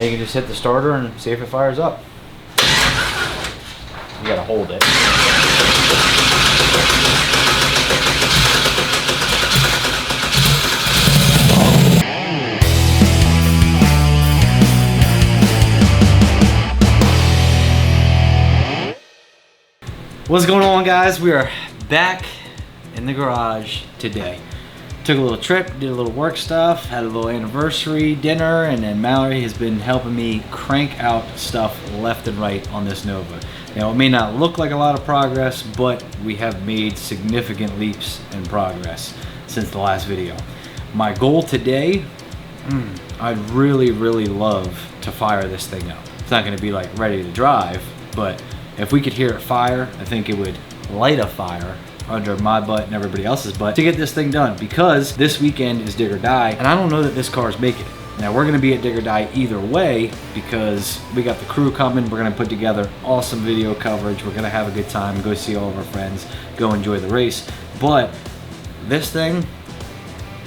You can just hit the starter and see if it fires up. You gotta hold it. What's going on, guys? We are back in the garage today. Took a little trip, did a little work stuff, had a little anniversary dinner, and then Mallory has been helping me crank out stuff left and right on this Nova. You know, it may not look like a lot of progress, but we have made significant leaps in progress since the last video. My goal today, I'd really love to fire this thing up. It's not gonna be like ready to drive, but if we could hear it fire, I think it would light a fire under my butt and everybody else's butt to get this thing done, because this weekend is dig or die, and I don't know that this car is making it. Now, we're gonna be at dig or die either way because we got the crew coming. We're gonna put together awesome video coverage. We're gonna have a good time, go see all of our friends, go enjoy the race. But this thing,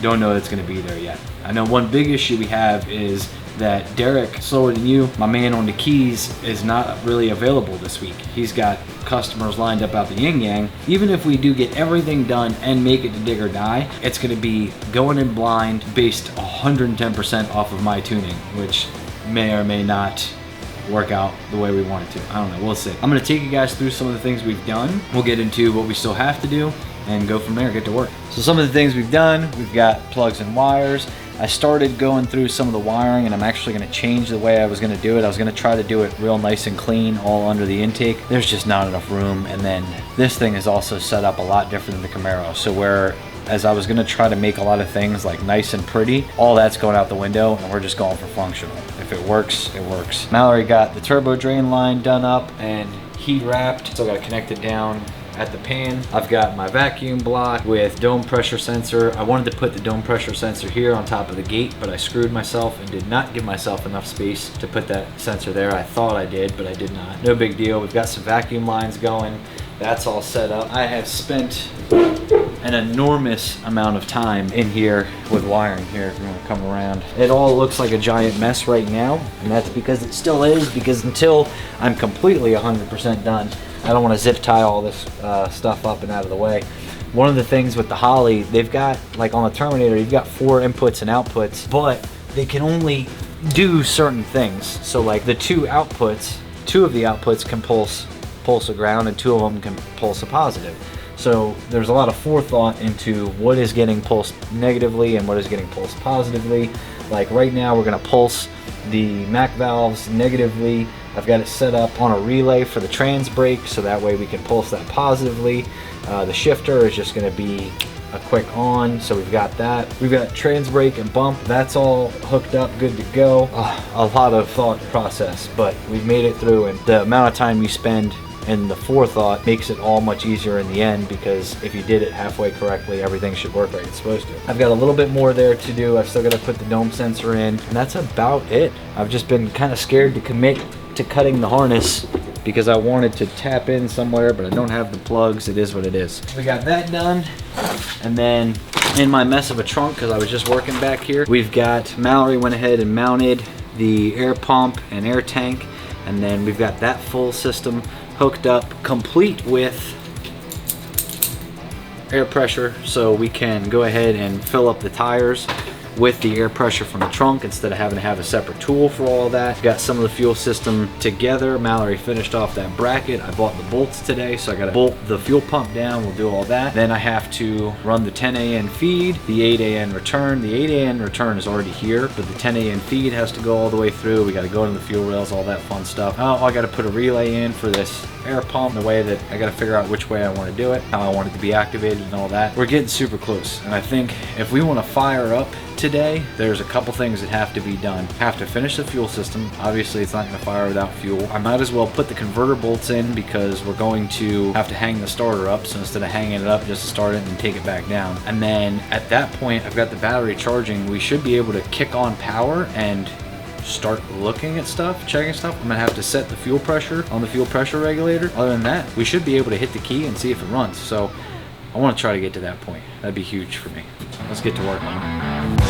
don't know it's gonna be there yet. I know one big issue we have is that Derek, slower than you, my man on the keys, is not really available this week. He's got customers lined up out the yin yang. Even if we do get everything done and make it to dig or die, it's gonna be going in blind based 110% off of my tuning, which may or may not work out the way we want it to. I don't know, we'll see. I'm gonna take you guys through some of the things we've done. We'll get into what we still have to do and go from there, get to work. So some of the things we've done, we've got plugs and wires. I started going through some of the wiring, and I'm actually going to change the way I was going to do it. I was going to try to do it real nice and clean all under the intake. There's just not enough room, and then this thing is also set up a lot different than the Camaro. So whereas I was going to try to make a lot of things like nice and pretty, all that's going out the window, and we're just going for functional. If it works, it works. Mallory got the turbo drain line done up and heat wrapped. Still got to connect it down at the pan. I've got my vacuum block with dome pressure sensor. I wanted to put the dome pressure sensor here on top of the gate, but I screwed myself and did not give myself enough space to put that sensor there. I thought I did, but I did not. No big deal. We've got some vacuum lines going. That's all set up. I have spent an enormous amount of time in here with wiring here, if you want to come around. It all looks like a giant mess right now, and that's because it still is, because until I'm completely 100% done, I don't want to zip tie all this stuff up and out of the way. One of the things with the Holly, they've got, like on the Terminator, you've got 4 inputs and outputs, but they can only do certain things. So like the 2 outputs, 2 of the outputs can pulse a ground and 2 of them can pulse a positive. So there's a lot of forethought into what is getting pulsed negatively and what is getting pulsed positively. Like right now we're gonna pulse the MAC valves negatively. I've got it set up on a relay for the trans brake, so that way we can pulse that positively. The shifter is just gonna be a quick on, so we've got that. We've got trans brake and bump, that's all hooked up, good to go. A lot of thought process, but we've made it through, and the amount of time you spend in the forethought makes it all much easier in the end, because if you did it halfway correctly, everything should work like it's supposed to. I've got a little bit more there to do. I've still got to put the dome sensor in, and that's about it. I've just been kind of scared to commit to cutting the harness because I wanted to tap in somewhere, but I don't have the plugs. It is what it is. We got that done, and then in my mess of a trunk, because I was just working back here, we've got Mallory went ahead and mounted the air pump and air tank, and then we've got that full system hooked up, complete with air pressure, so we can go ahead and fill up the tires with the air pressure from the trunk instead of having to have a separate tool for all that. Got some of the fuel system together. Mallory finished off that bracket. I bought the bolts today, so I got to bolt the fuel pump down. We'll do all that. Then I have to run the 10 AN feed, the 8 AN return. The 8 AN return is already here, but the 10 AN feed has to go all the way through. We got to go to the fuel rails, all that fun stuff. Oh, I got to put a relay in for this air pump, the way that I got to figure out which way I want to do it, how I want it to be activated and all that. We're getting super close, and I think if we want to fire up today, there's a couple things that have to be done. Have to finish the fuel system. Obviously it's not going to fire without fuel. I might as well put the converter bolts in because we're going to have to hang the starter up, so instead of hanging it up just to start it and take it back down. And then at that point I've got the battery charging. We should be able to kick on power and start looking at stuff, checking stuff. I'm gonna have to set the fuel pressure on the fuel pressure regulator. Other than that, we should be able to hit the key and see if it runs. So I want to try to get to that point. That'd be huge for me. Let's get to work on it.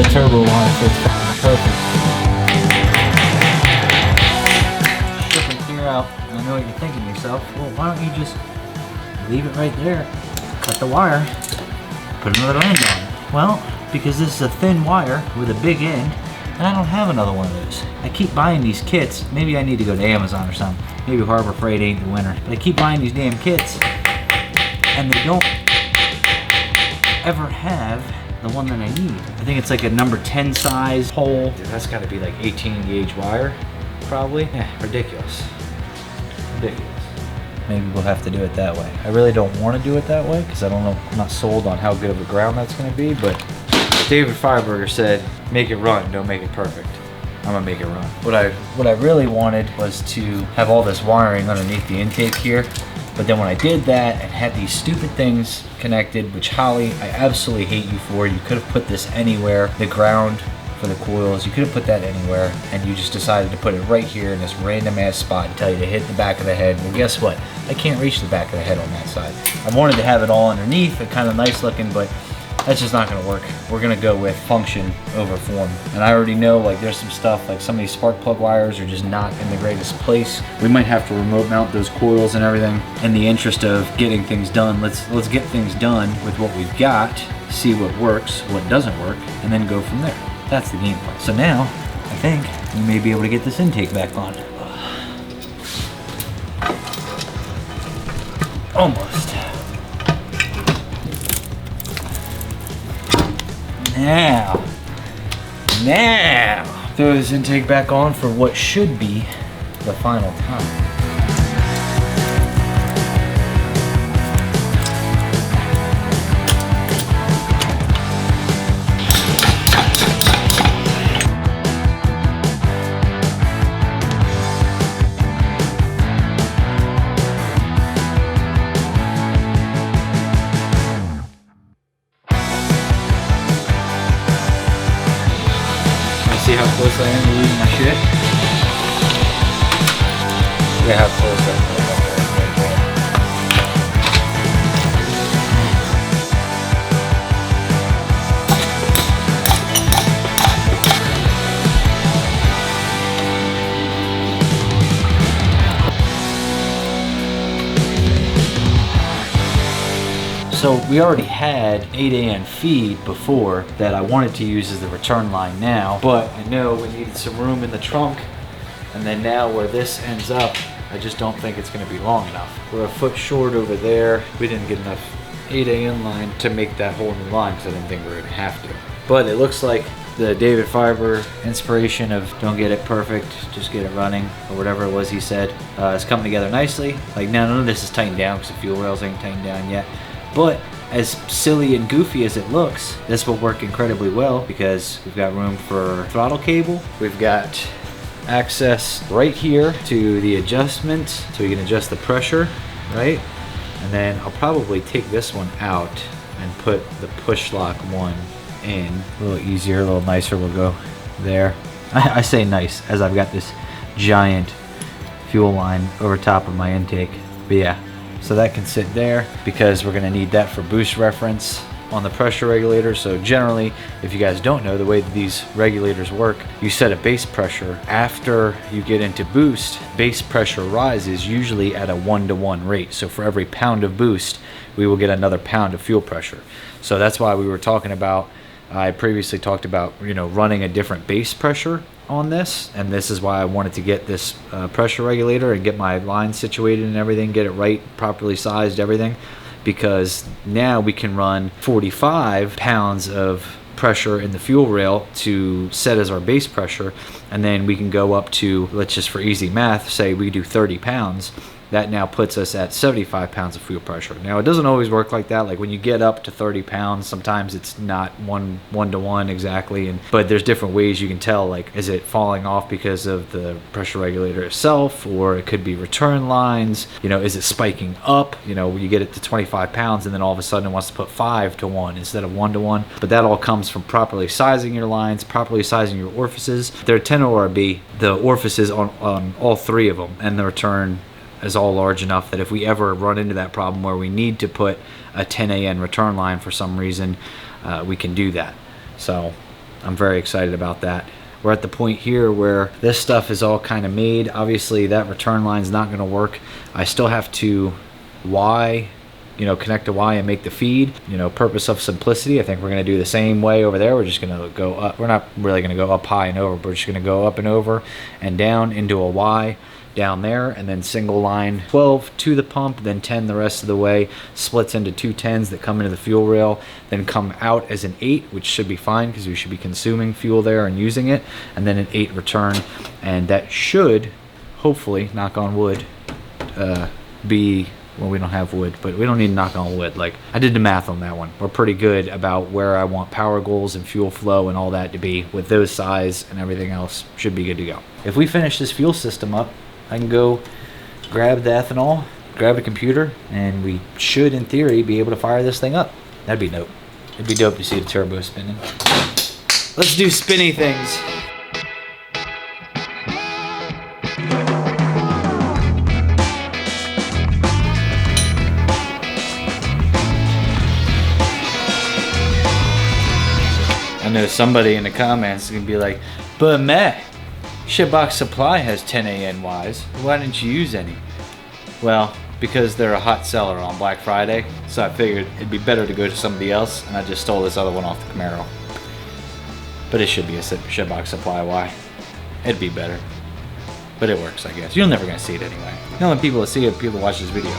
the turbo line fits perfect. Strip it clear out. I know what you're thinking to yourself. Well, why don't you just leave it right there, cut the wire, put another end on it? Well, because this is a thin wire with a big end, and I don't have another one of those. I keep buying these kits. Maybe I need to go to Amazon or something. Maybe Harbor Freight ain't the winner. But I keep buying these damn kits, and they don't ever have the one that I need. I think it's like a number 10 size hole. Dude, that's gotta be like 18 gauge wire, probably. Yeah, ridiculous. Ridiculous. Maybe we'll have to do it that way. I really don't want to do it that way because I don't know, I'm not sold on how good of a ground that's gonna be, but David Fireberger said, make it run, don't make it perfect. I'm gonna make it run. What I really wanted was to have all this wiring underneath the intake here, but then when I did that and had these stupid things connected, which Holly, I absolutely hate you for, you could have put this anywhere, the ground for the coils, you could have put that anywhere, and you just decided to put it right here in this random ass spot and tell you to hit the back of the head. Well, guess what? I can't reach the back of the head on that side. I wanted to have it all underneath, and kind of nice looking, but that's just not gonna work. We're gonna go with function over form. And I already know, like, there's some stuff, like some of these spark plug wires are just not in the greatest place. We might have to remote mount those coils and everything. In the interest of getting things done, let's get things done with what we've got, see what works, what doesn't work, and then go from there. That's the game plan. So now, I think we may be able to get this intake back on. Almost. Now, throw this intake back on for what should be the final time. See how close I am to losing my shit? Look at how close I am. So we already had 8 a.m. feed before that I wanted to use as the return line now, but I know we needed some room in the trunk, and then now where this ends up, I just don't think it's gonna be long enough. We're a foot short over there. We didn't get enough 8 a.m. line to make that whole new line because I didn't think we were gonna have to. But it looks like the David Fiber inspiration of don't get it perfect, just get it running, or whatever it was he said, is coming together nicely. Like now none of this is tightened down because the fuel rails ain't tightened down yet. But as silly and goofy as it looks, this will work incredibly well because we've got room for throttle cable. We've got access right here to the adjustment, so you can adjust the pressure, right? And then I'll probably take this one out and put the push lock one in. A little easier, a little nicer, we'll go there. I say nice, as I've got this giant fuel line over top of my intake. But yeah. So that can sit there because we're gonna need that for boost reference on the pressure regulator. So generally, if you guys don't know the way that these regulators work, you set a base pressure. After you get into boost, base pressure rises usually at a 1-to-1 rate. So for every pound of boost, we will get another pound of fuel pressure. So that's why we were talking about, I previously talked about, you know, running a different base pressure on this, and this is why I wanted to get this pressure regulator and get my line situated and everything, get it right, properly sized, everything, because now we can run 45 pounds of pressure in the fuel rail to set as our base pressure, and then we can go up to, let's just for easy math say we do 30 pounds. That now puts us at 75 pounds of fuel pressure. Now it doesn't always work like that. Like when you get up to 30 pounds, sometimes it's not one-to-one exactly. But there's different ways you can tell, like, is it falling off because of the pressure regulator itself, or it could be return lines. You know, is it spiking up? You know, you get it to 25 pounds and then all of a sudden it wants to put 5-to-1 instead of 1-to-1. But that all comes from properly sizing your lines, properly sizing your orifices. They're 10 ORB, the orifices on all three of them, and the return is all large enough that if we ever run into that problem where we need to put a 10 AN return line for some reason, we can do that. So I'm very excited about that. We're at the point here where this stuff is all kind of made. Obviously that return line's not going to work. I still have to connect a Y and make the feed. Purpose of simplicity, I think we're going to do the same way over there. We're just going to go up. We're not really going to go up high and over, but we're just going to go up and over and down into a Y down there, and then single line 12 to the pump, then 10 the rest of the way, splits into two 10s that come into the fuel rail, then come out as an 8, which should be fine because we should be consuming fuel there and using it, and then an 8 return. And that should hopefully, knock on wood, be, well, we don't have wood, but we don't need to knock on wood. Like, I did the math on that one. We're pretty good about where I want power goals and fuel flow and all that to be. With those size and everything else, should be good to go. If we finish this fuel system up, I can go grab the ethanol, grab a computer, and we should, in theory, be able to fire this thing up. That'd be dope. It'd be dope to see the turbo spinning. Let's do spinny things. I know somebody in the comments is gonna be like, but Matt, SHITBOX Supply has 10 ANYs. Why didn't you use any? Well, because they're a hot seller on Black Friday, so I figured it'd be better to go to somebody else, and I just stole this other one off the Camaro. But it should be a SHITBOX Supply Y. It'd be better. But it works, I guess. You're never gonna see it anyway. The only people that see it, people that watch this video.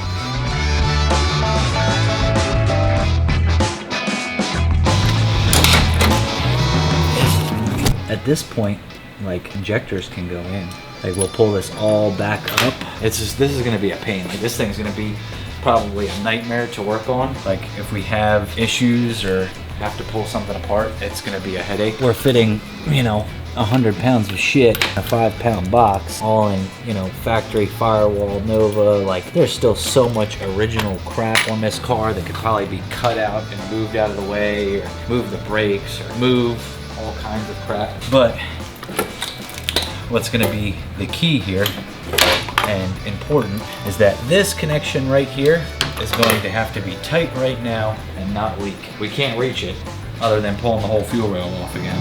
At this point, like, injectors can go in. Like, we'll pull this all back up. This is gonna be a pain. Like, this thing's gonna be probably a nightmare to work on. Like, if we have issues or have to pull something apart, it's gonna be a headache. We're fitting, 100 pounds of shit in a 5-pound box, all in, factory firewall Nova. Like, there's still so much original crap on this car that could probably be cut out and moved out of the way, or move the brakes, or move all kinds of crap. But what's going to be the key here and important is that this connection right here is going to have to be tight right now and not leak. We can't reach it other than pulling the whole fuel rail off again.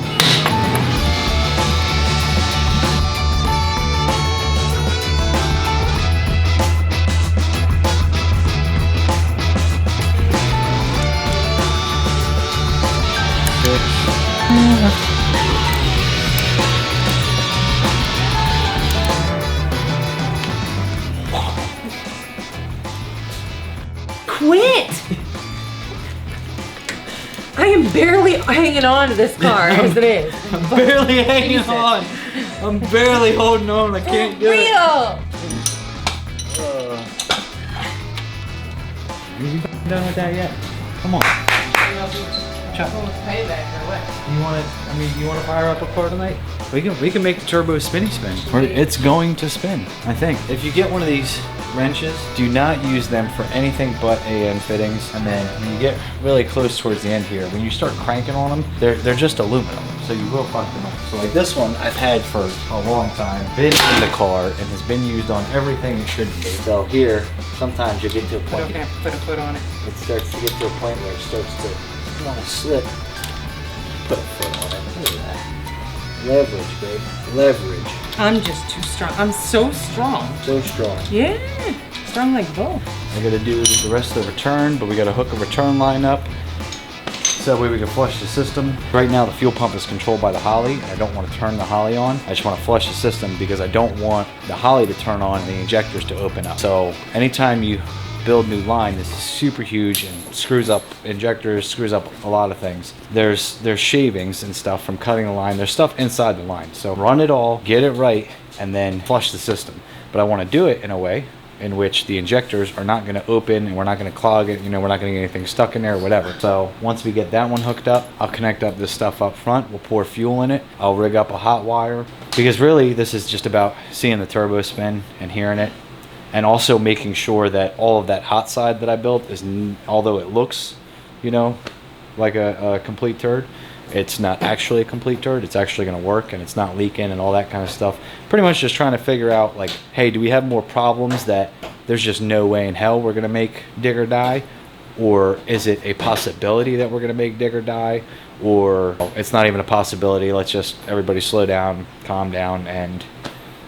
Quit! I am barely hanging on to this car as it is. I'm barely hanging on. I'm barely holding on. I can't do it. Are you done with that yet? Come on. You want to fire up a car tonight? We can make the turbo spin. It's going to spin, I think. If you get one of these wrenches, do not use them for anything but AN fittings. And then when you get really close towards the end here, when you start cranking on them, they're just aluminum, so you will fuck them up. So like this one I've had for a long time, been in the car, and has been used on everything it should be. So here, sometimes you get to a point. Okay, put a foot on it. It starts to get to a point where it starts to slip. Put a foot on it. Look at that. Leverage, babe. Leverage. I'm just too strong. I'm so strong. So strong. Yeah. Strong like both. I gotta do the rest of the return, but we gotta hook a return line up so that way we can flush the system. Right now the fuel pump is controlled by the Holly, and I don't want to turn the Holly on. I just want to flush the system because I don't want the Holly to turn on and the injectors to open up. So anytime you build new line, this is super huge and screws up injectors, screws up a lot of things. There's shavings and stuff from cutting the line. There's stuff inside the line. So run it all, get it right, and then flush the system. But I want to do it in a way in which the injectors are not going to open and we're not going to clog it. We're not going to get anything stuck in there or whatever. So once we get that one hooked up, I'll connect up this stuff up front. We'll pour fuel in it. I'll rig up a hot wire, because really this is just about seeing the turbo spin and hearing it. And also making sure that all of that hot side that I built is, although it looks, like a complete turd, it's not actually a complete turd. It's actually going to work, and it's not leaking and all that kind of stuff. Pretty much just trying to figure out, like, hey, do we have more problems that there's just no way in hell we're going to make dig or die? or is it a possibility that we're going to make Digger die, or it's not even a possibility? Let's just everybody slow down, calm down, and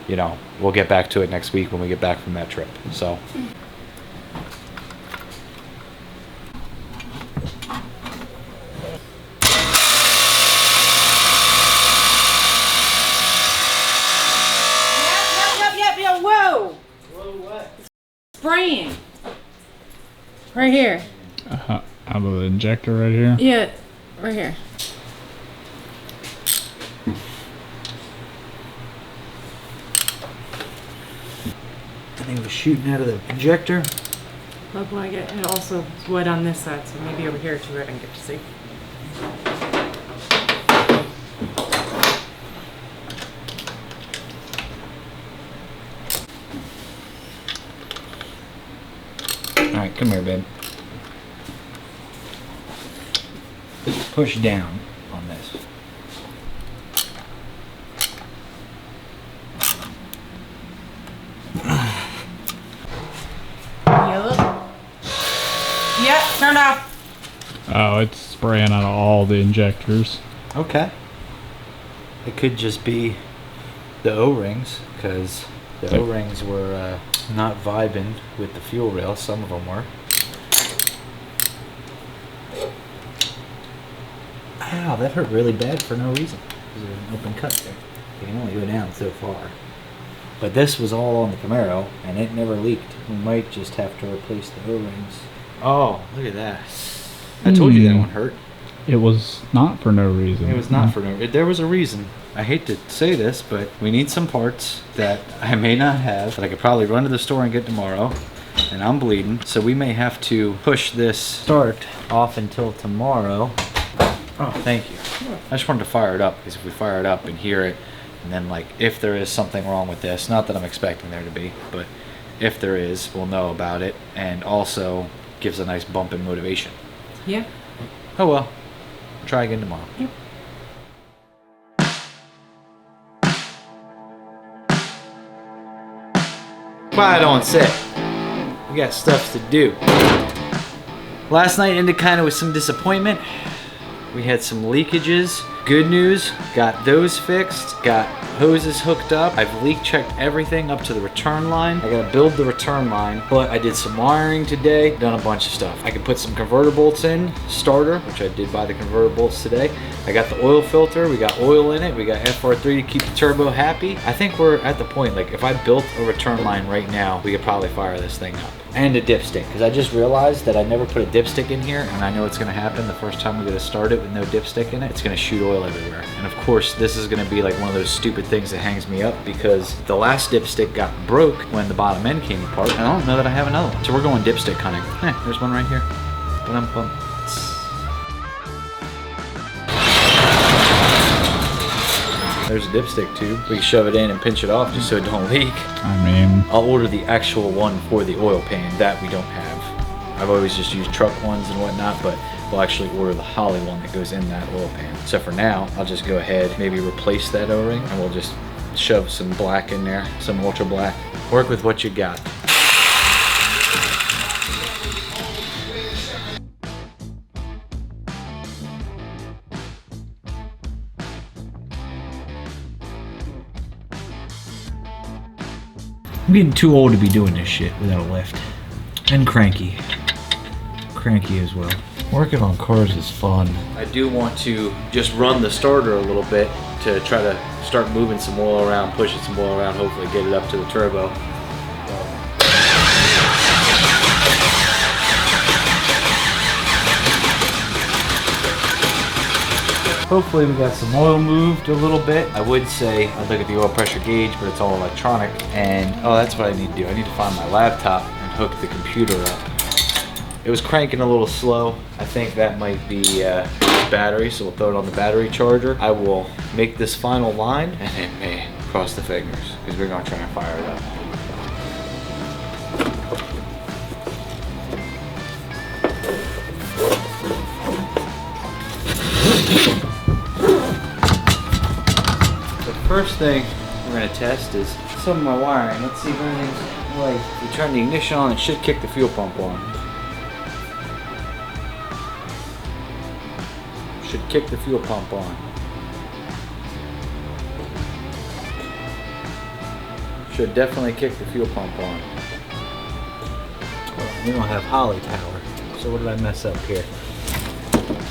you know, we'll get back to it next week when we get back from that trip. So Yep. Whoa! whoa, what? Spraying. Right here. Out of the injector right here? Yeah, right here. I think it was shooting out of the injector. Look like it. And also it's wet on this side, so maybe over here too I didn't get to see. All right, come here, babe. Push down on this. Yellow. Yep, turned off. Oh, it's spraying out of all the injectors. Okay. It could just be the O-rings, because the O-rings were not vibing with the fuel rail. Some of them were. Ow, that hurt really bad for no reason. There's an open cut there. You can only go down so far. But this was all on the Camaro, and it never leaked. We might just have to replace the O-rings. Oh, look at that. I told you that one hurt. It was not for no reason. It was not for no. There was a reason. I hate to say this, but we need some parts that I may not have, that I could probably run to the store and get tomorrow. And I'm bleeding, so we may have to push this start off until tomorrow. Oh, thank you. I just wanted to fire it up, because if we fire it up and hear it, and then like if there is something wrong with this, not that I'm expecting there to be, but if there is, we'll know about it, and also gives a nice bump in motivation. Yeah. Oh well. Try again tomorrow. Yep. Quiet on set. We got stuff to do. Last night ended kind of with some disappointment. We had some leakages. Good news, got those fixed, got hoses hooked up. I've leak checked everything up to the return line. I gotta build the return line, but I did some wiring today, done a bunch of stuff. I could put some converter bolts in, starter, which I did buy the converter bolts today. I got the oil filter, we got oil in it, we got FR3 to keep the turbo happy. I think we're at the point, like if I built a return line right now, we could probably fire this thing up. And a dipstick, because I just realized that I never put a dipstick in here, and I know what's gonna happen the first time we get to start it with no dipstick in it. It's gonna shoot oil everywhere. And of course, this is gonna be like one of those stupid things that hangs me up, because the last dipstick got broke when the bottom end came apart, and I don't know that I have another one. So we're going dipstick hunting. There's one right here. Ba-dum-bum. There's a dipstick tube. We can shove it in and pinch it off just so it don't leak. I mean, I'll order the actual one for the oil pan. That we don't have. I've always just used truck ones and whatnot, but we'll actually order the Holly one that goes in that oil pan. So for now, I'll just go ahead, maybe replace that O-ring, and we'll just shove some black in there, some ultra black. Work with what you got. I'm getting too old to be doing this shit without a lift. And cranky. Cranky as well. Working on cars is fun. I do want to just run the starter a little bit to try to start moving some oil around, pushing some oil around, hopefully get it up to the turbo. Hopefully we got some oil moved a little bit. I would say I'd look at the oil pressure gauge, but it's all electronic. And oh, that's what I need to do. I need to find my laptop and hook the computer up. It was cranking a little slow. I think that might be battery, so we'll throw it on the battery charger. I will make this final line, and it may cross the fingers, because we're gonna try and fire it up. First thing we're going to test is some of my wiring. Let's see if anything's right. If we turn the ignition on, it should kick the fuel pump on. should kick the fuel pump on. Should definitely kick the fuel pump on. Well, we don't have Holly power, so what did I mess up here?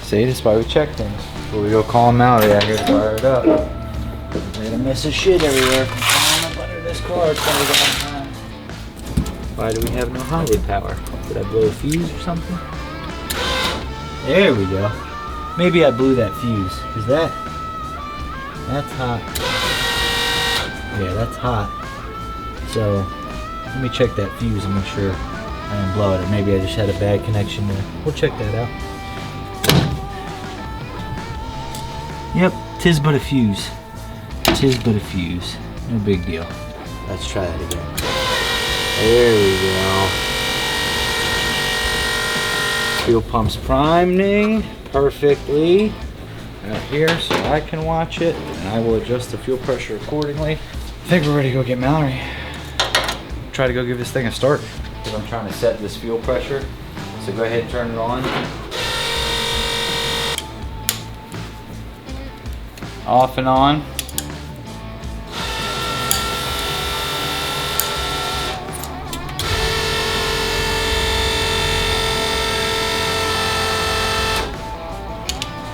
See, that's why we check things. Before we go call Mallory out here to fire it up. We're gonna miss his shit everywhere. From up under this car, it's gonna go on time. Why do we have no Holly power? Did I blow a fuse or something? There we go. Maybe I blew that fuse. Is that's hot. Yeah, that's hot. So let me check that fuse and make sure I didn't blow it, or maybe I just had a bad connection there. We'll check that out. Yep, tis but a fuse. Tis but a fuse. No big deal. Let's try that again. There we go. Fuel pump's priming perfectly out here so I can watch it, and I will adjust the fuel pressure accordingly. I think we're ready to go get Mallory. Try to go give this thing a start because I'm trying to set this fuel pressure. So go ahead and turn it on. Off and on.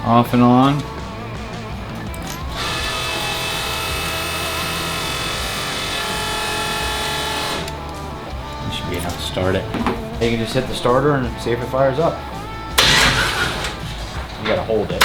Off and on. This should be enough to start it. You can just hit the starter and see if it fires up. You gotta hold it.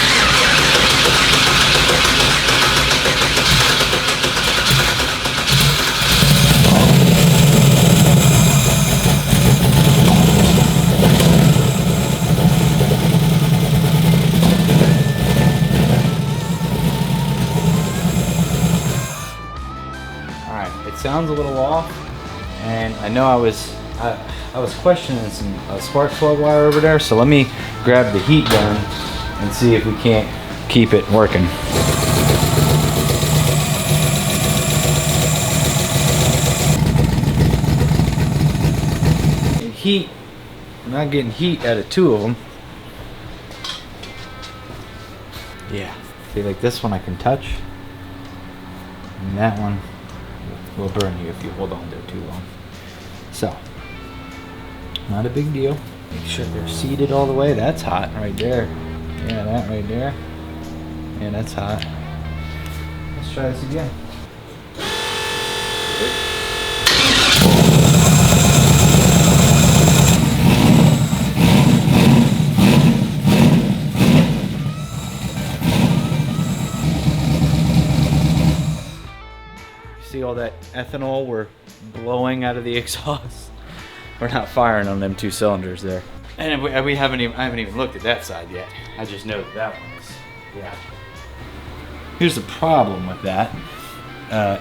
Sounds a little off, and I know I was questioning some spark plug wire over there, so let me grab the heat gun and see if we can't keep it working. Heat, I'm not getting heat out of two of them. Yeah, see, like this one I can touch, and that one will burn you if you hold on to it too long. So, not a big deal. Make sure they're seated all the way. That's hot right there. Yeah, that right there. Yeah, that's hot. Let's try this again. See all that ethanol we're blowing out of the exhaust? We're not firing on them two cylinders there. And I haven't even looked at that side yet. I just know that one's, yeah. Here's the problem with that,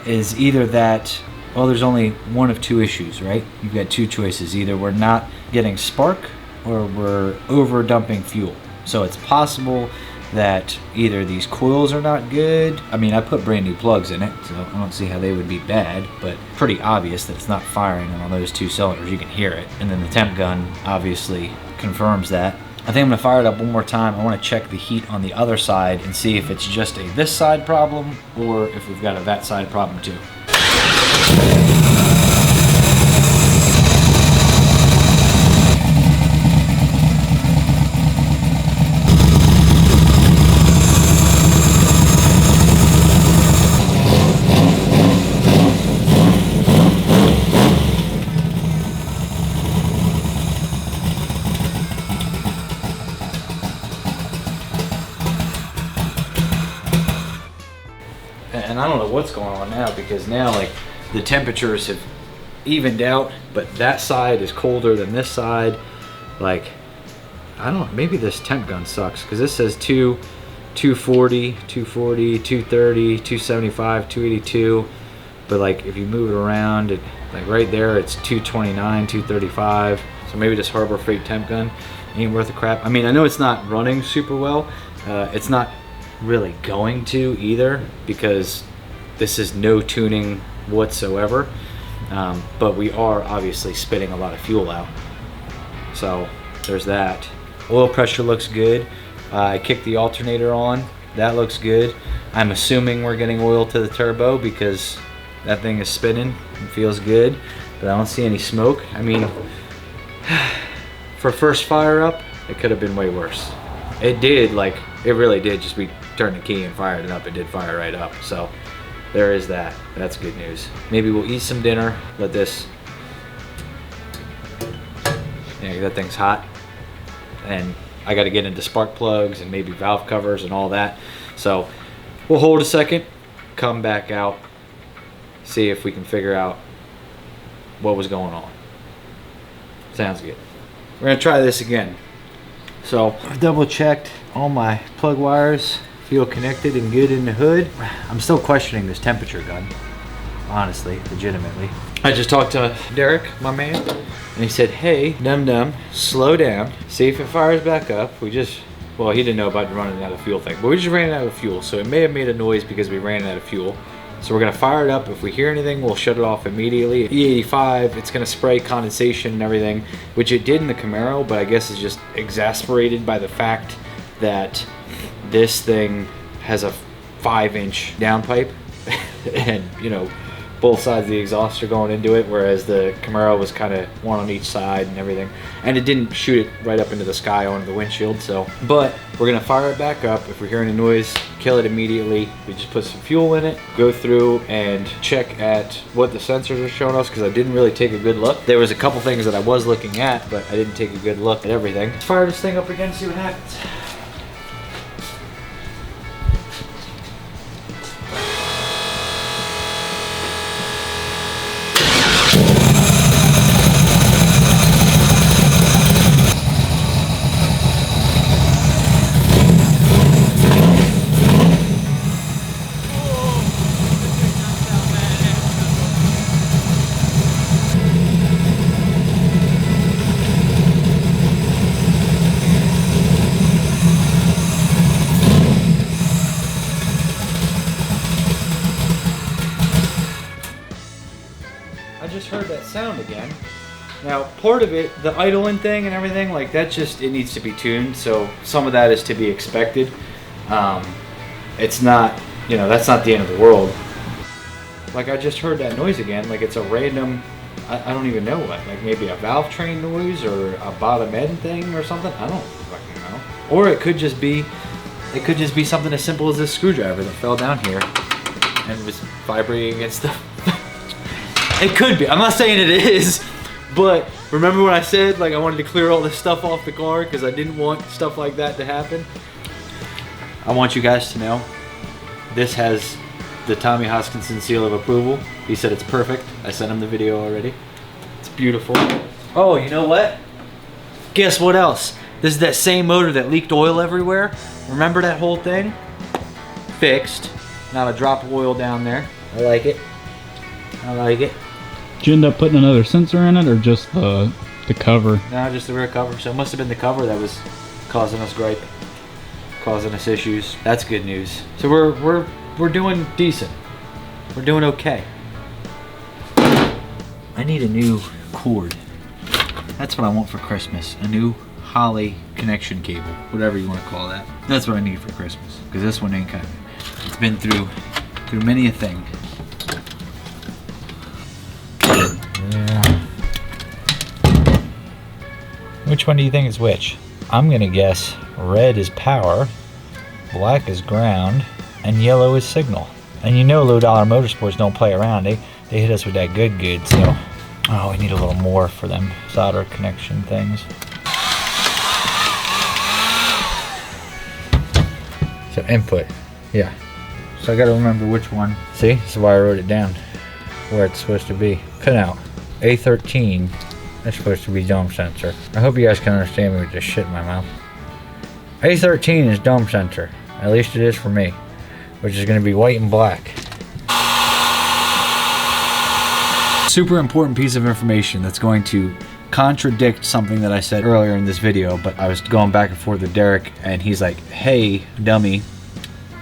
is either that, well, there's only one of two issues, right? You've got two choices. Either we're not getting spark or we're over dumping fuel. So it's possible that either these coils are not good. I mean, I put brand new plugs in it, so I don't see how they would be bad, but pretty obvious that it's not firing on those two cylinders. You can hear it. And then the temp gun obviously confirms that. I think I'm gonna fire it up one more time. I wanna check the heat on the other side and see if it's just a this side problem or if we've got a that side problem too. And I don't know what's going on now, because now like the temperatures have evened out, but that side is colder than this side. Like, I don't know, maybe this temp gun sucks, because this says 240, 240, 230, 275, 282, but like if you move it around, it, like right there it's 229, 235. So maybe this Harbor Freight temp gun ain't worth a crap. I mean, I know it's not running super well. It's not really going to either, because this is no tuning whatsoever, but we are obviously spitting a lot of fuel out, so there's that. Oil pressure looks good. I kicked the alternator on. That looks good. I'm assuming we're getting oil to the turbo because that thing is spinning and feels good, but I don't see any smoke. I mean, for first fire up, it could have been way worse. It did, like, it really did. Just we turned the key and fired it up. It did fire right up. So there is that. That's good news. Maybe we'll eat some dinner. Let this, yeah, that thing's hot. And I got to get into spark plugs and maybe valve covers and all that. So we'll hold a second, come back out, see if we can figure out what was going on. Sounds good. We're gonna try this again. So I've double checked all my plug wires, feel connected and good in the hood. I'm still questioning this temperature gun, honestly, legitimately. I just talked to Derek, my man, and he said, hey, dum-dum, slow down, see if it fires back up. Well, he didn't know about running out of fuel thing, but we just ran out of fuel, so it may have made a noise because we ran out of fuel. So we're gonna fire it up. If we hear anything, we'll shut it off immediately. E85, it's gonna spray condensation and everything, which it did in the Camaro, but I guess it's just exasperated by the fact that this thing has a 5-inch downpipe and, you know, both sides of the exhaust are going into it, whereas the Camaro was kind of one on each side and everything. And it didn't shoot it right up into the sky onto the windshield, so. But we're gonna fire it back up. If we hear any noise, kill it immediately. We just put some fuel in it, go through and check at what the sensors are showing us, because I didn't really take a good look. There was a couple things that I was looking at, but I didn't take a good look at everything. Let's fire this thing up again and see what happens. I just heard that sound again. Now, part of it, the idling thing and everything, like that just, it needs to be tuned. So some of that is to be expected. It's not, you know, that's not the end of the world. Like I just heard that noise again, like it's a random, I don't even know what, like maybe a valve train noise or a bottom end thing or something. I don't fucking know. Or it could just be something as simple as this screwdriver that fell down here and was vibrating against the It could be. I'm not saying it is, but remember when I said like I wanted to clear all this stuff off the car because I didn't want stuff like that to happen? I want you guys to know this has the Tommy Hoskinson seal of approval. He said it's perfect. I sent him the video already. It's beautiful. Oh, you know what? Guess what else? This is that same motor that leaked oil everywhere. Remember that whole thing? Fixed. Not a drop of oil down there. I like it. I like it. Did you end up putting another sensor in it or just the cover? No, just the rear cover. So it must have been the cover that was causing us gripe, causing us issues. That's good news. So we're doing decent. We're doing okay. I need a new cord. That's what I want for Christmas. A new Holly connection cable, whatever you want to call that. That's what I need for Christmas. Because this one ain't kind of. It's been through many a thing. Yeah. Which one do you think is which? I'm gonna guess red is power, black is ground, and yellow is signal. And you know Low Dollar Motorsports don't play around. They hit us with that good, so. Oh, we need a little more for them solder connection things. So input, yeah. So I gotta remember which one. See, this is why I wrote it down. Where it's supposed to be. Pinout, A13, that's supposed to be dome sensor. I hope you guys can understand me with this shit in my mouth. A13 is dome sensor, at least it is for me, which is gonna be white and black. Super important piece of information that's going to contradict something that I said earlier in this video, but I was going back and forth with Derek and he's like, hey, dummy,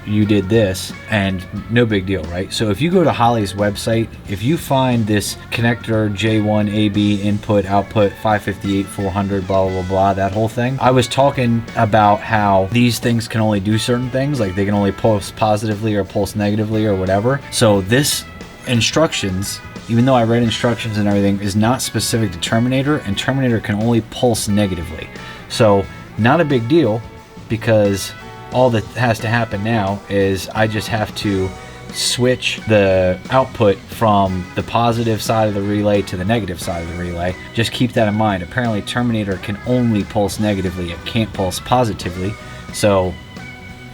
you did this, and no big deal, right? So if you go to Holley's website, if you find this connector J1 AB input output 558 400 blah blah blah, that whole thing, I was talking about how these things can only do certain things, like they can only pulse positively or pulse negatively or whatever. So this instructions, even though I read instructions and everything, is not specific to Terminator, and Terminator can only pulse negatively. So not a big deal, because all that has to happen now is I just have to switch the output from the positive side of the relay to the negative side of the relay. Just keep that in mind. Apparently Terminator can only pulse negatively, it can't pulse positively. So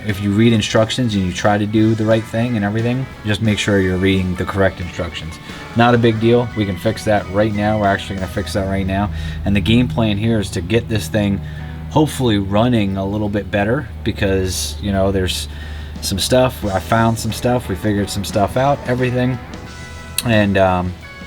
if you read instructions and you try to do the right thing and everything, just make sure you're reading the correct instructions. Not a big deal. We can fix that right now. We're actually going to fix that right now. And the game plan here is to get this thing hopefully running a little bit better, because you know there's some stuff, I found some stuff, we figured some stuff out, everything, and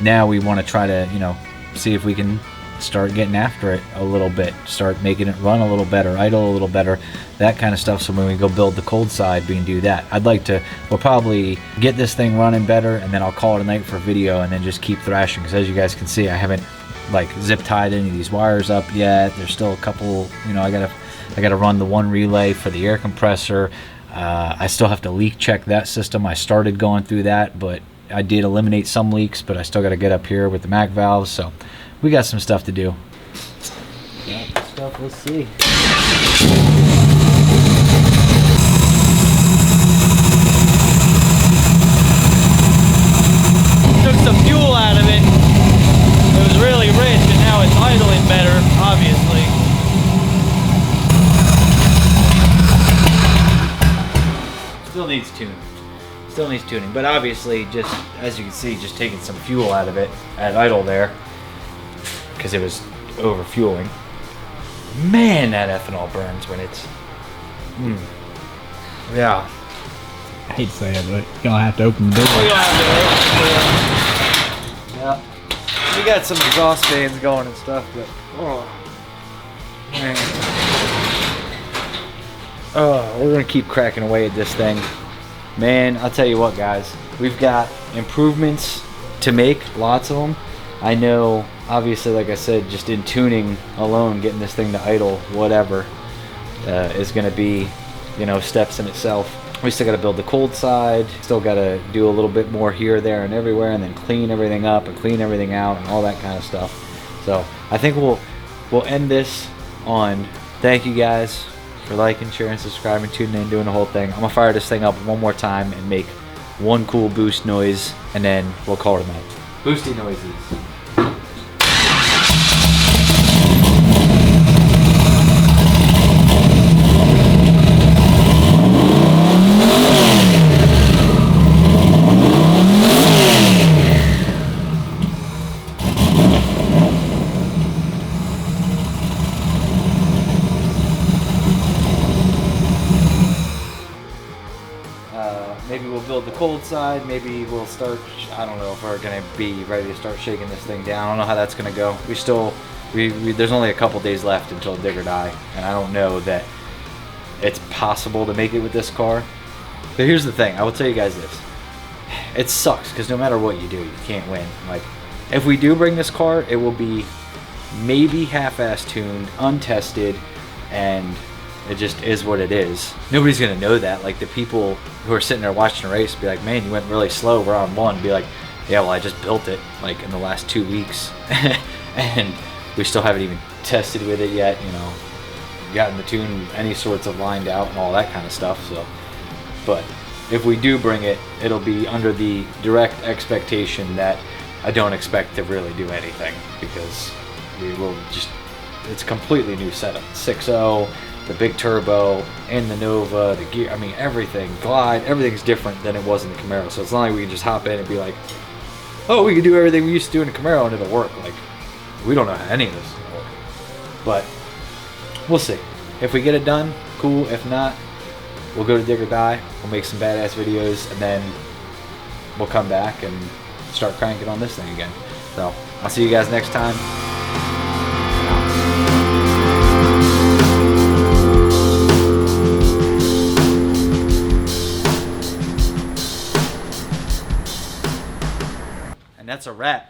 now we want to try to, you know, see if we can start getting after it a little bit, start making it run a little better, idle a little better, that kind of stuff. So when we go build the cold side, we can do that. I'd like to, we'll probably get this thing running better, and then I'll call it a night for video and then just keep thrashing, because as you guys can see, I haven't like zip tied any of these wires up yet. There's still a couple, you know, I gotta run the one relay for the air compressor. I still have to leak check that system. I started going through that, but I did eliminate some leaks, but I still got to get up here with the MAC valves, so we got some stuff to do. Yeah, stuff, let's see. Took some fuel out of it. It was really rich, and now it's idling better, obviously. Still needs tuning. Still needs tuning, but obviously, just as you can see, just taking some fuel out of it at idle there, because it was over fueling. Man, that ethanol burns when it's. Yeah. I hate to say it, but you're gonna have to open the door. We're gonna have to, yeah. We got some exhaust fans going and stuff, but oh man. Oh, we're gonna keep cracking away at this thing. Man, I'll tell you what, guys, we've got improvements to make, lots of them. I know, obviously, like I said, just in tuning alone, getting this thing to idle, whatever, is gonna be, you know, steps in itself. We still got to build the cold side, still got to do a little bit more here, there, and everywhere, and then clean everything up and clean everything out and all that kind of stuff. So I think we'll end this on thank you guys for liking, sharing, subscribing, tuning in, doing the whole thing. I'm gonna fire this thing up one more time and make one cool boost noise, and then we'll call it a night. Boosty noises. Maybe we'll build the cold side, maybe we'll start, I don't know if we're gonna be ready to start shaking this thing down. I don't know how that's gonna go. There's only a couple days left until dig or die, and I don't know that it's possible to make it with this car. But here's the thing, I will tell you guys this. It sucks, because no matter what you do, you can't win. Like, if we do bring this car, it will be maybe half-ass tuned, untested, and it just is what it is. Nobody's gonna know that. Like, the people who are sitting there watching the race be like, man, you went really slow, we're on one. Be like, yeah, well, I just built it like in the last 2 weeks and we still haven't even tested with it yet, you know, gotten the tune any sorts of lined out and all that kind of stuff. So, but if we do bring it, it'll be under the direct expectation that I don't expect to really do anything, because we will just, it's a completely new setup. 6.0, the big turbo, and the Nova, the gear, I mean, everything, glide, everything's different than it was in the Camaro. So it's not like we can just hop in and be like, oh, we can do everything we used to do in the Camaro and it'll work. Like, we don't know how any of this is gonna work. But we'll see. If we get it done, cool. If not, we'll go to dig or die. We'll make some badass videos, and then we'll come back and start cranking on this thing again. So I'll see you guys next time. that's a wrap.